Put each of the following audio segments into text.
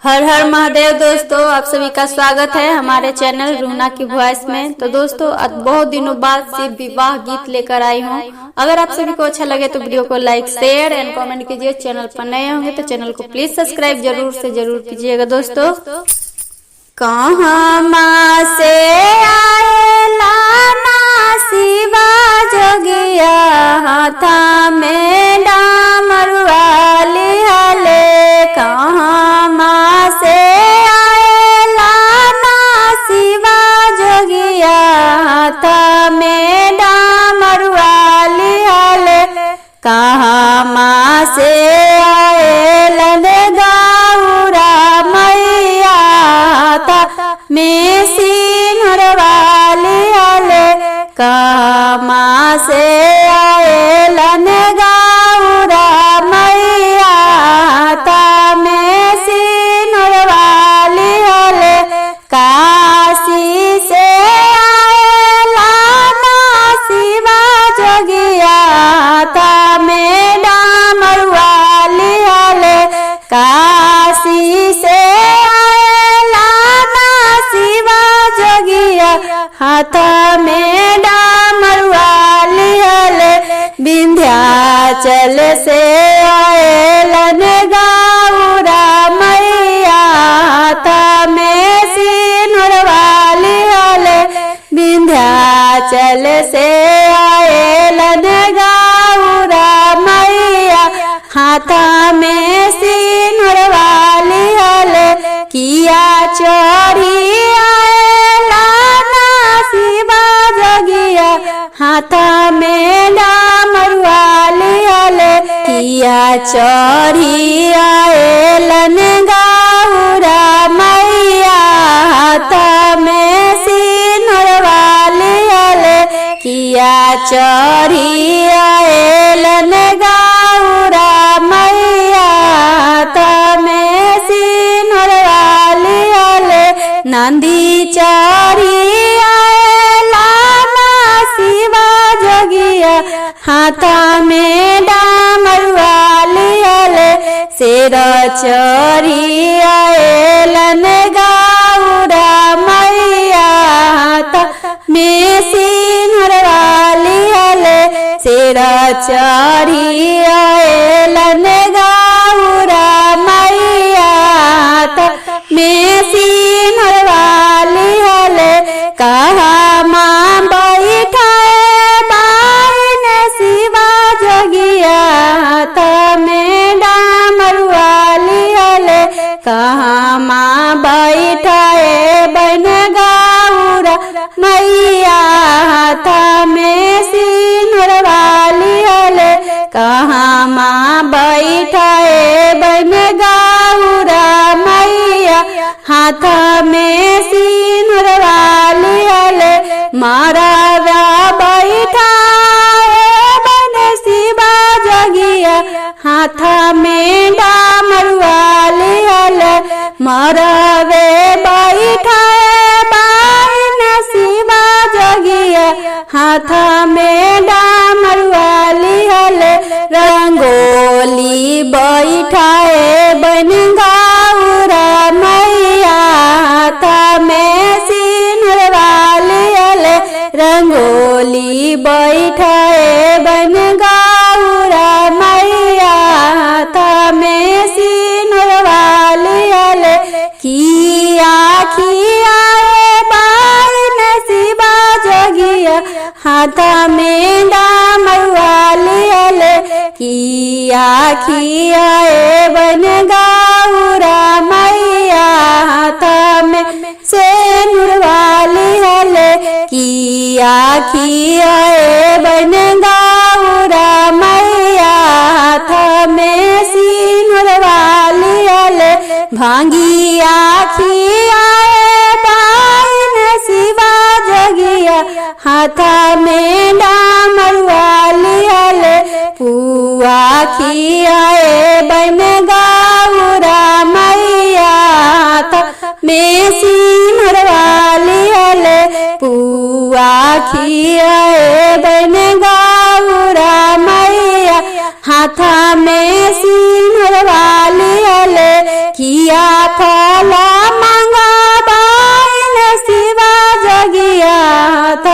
हर हर महादेव। दोस्तों आप सभी का स्वागत है हमारे चैनल रूना की वॉइस में। तो दोस्तों आज बहुत दिनों बाद से विवाह गीत लेकर आई हूँ। अगर आप सभी को अच्छा लगे तो वीडियो को लाइक शेयर एंड कमेंट कीजिए। चैनल पर नए होंगे तो चैनल को प्लीज सब्सक्राइब जरूर से जरूर कीजिएगा। दोस्तों कहाँ माँ से आएला ना शिवा जोगिया, हाथा में डामरुआ लिहाले। कहाँ माँ से आएला ना शिवा जोगिया, हाथा में डामरुआ लिहाले। कहाँ माँ से आएलन गौरा मैया, में सिंहरवा लिहाले। कहाँ माँ से आएलन गौरा मैया, में सिंहरवा लिहाले। काशी से आएला ना शिवा जोगिया, में डामरुआ लिहाले। काशी से हाथ में डामरुआ लिहाले। विंध्याचल से आएलन गौरा मैया, हाथ में सिंहरवा लिहाले। विंध्याचल से आएलन गौरा मैया, हाथ में सिंहरवा लिहाले। किया चढ़ी हाथ में डामरुआ लिहाले। किया चढ़ी आएलन गौरा मैया, हाथ में सिंहरवा लिहाले। किया चढ़ी आएलन गौरा मैया, हाथ में सिंहरवा लिहाले। नंदी चढ़ी हाथ में डामरुआ लिहाले। शेर चढ़ी आएलन गौरा मैया, हाथ में सिंहरवा लिहाले। शेर चढ़ी आएलन गौरा मैया, हाथ में सिंहरवा लिहाले। कहाँ माँ बैठा कहाँ माँ बैठाए बन गौरा मैया, हाथ में सिंहरवा लिहाले। कहाँ माँ बैठाए बन गौरा मैया, हाथ में सिंहरवा लिहाले। मारवा बैठाए बन शिवा जोगिया, हाथ में डामरुआ लिहाले। मरवे बैठाए बाइन शिवा जोगिया, हाथ में डामरुआ लिहाले। रंगोली बैठाए बन गौरा मैया, हाथ में सिंहरवा लिहाले। रंगोली बैठाए बन गौरा मैया, हाथ में सिंहरवा लिहाले। किया खियाए बाइन शिवा जोगिया, हाथ में डामरुआ लिहाले। किया खियाए बन गौरा मैया, हाथ में सिंहरवा लिहाले। किया खियाए बन गौरा मैया, हाथ में सिंहरवा लिहाले। भांगिया खियाए बाइन शिवा जोगिया, हाथ में डामरुआ लिहाले। पुआ खियाए बन गौरा मैया, हाथ में सिंहरवा लिहाले। पुआ खियाए बन गौरा मैया, हाथ में सिंहरवा लिहाले। किया फल मांगबैन शिवा जगिया हाथ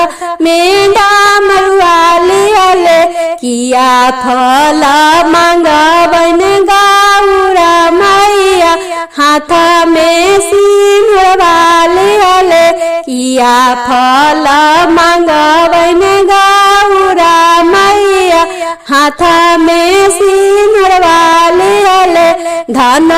में डमरुआ लिहले किया फल मांगबैन गौरा मैया हाथ में सिंदूरवा लिहले किया फल मांगबैन गौरा मैया हाथ में सिंदूरवा लिहले धन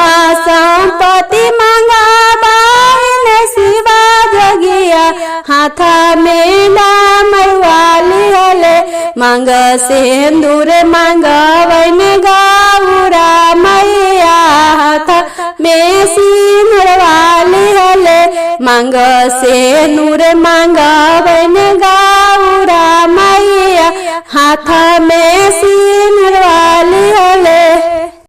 संपत्ति मांगबैन शिवा जगिया हाथ में डमरुआ लिहले मांग सिंदूर मांगबैन गौरा मैया हाथ में सिंदूरवा लिहले मांग सिंदूर मांगबैन गौरा मैया हाथ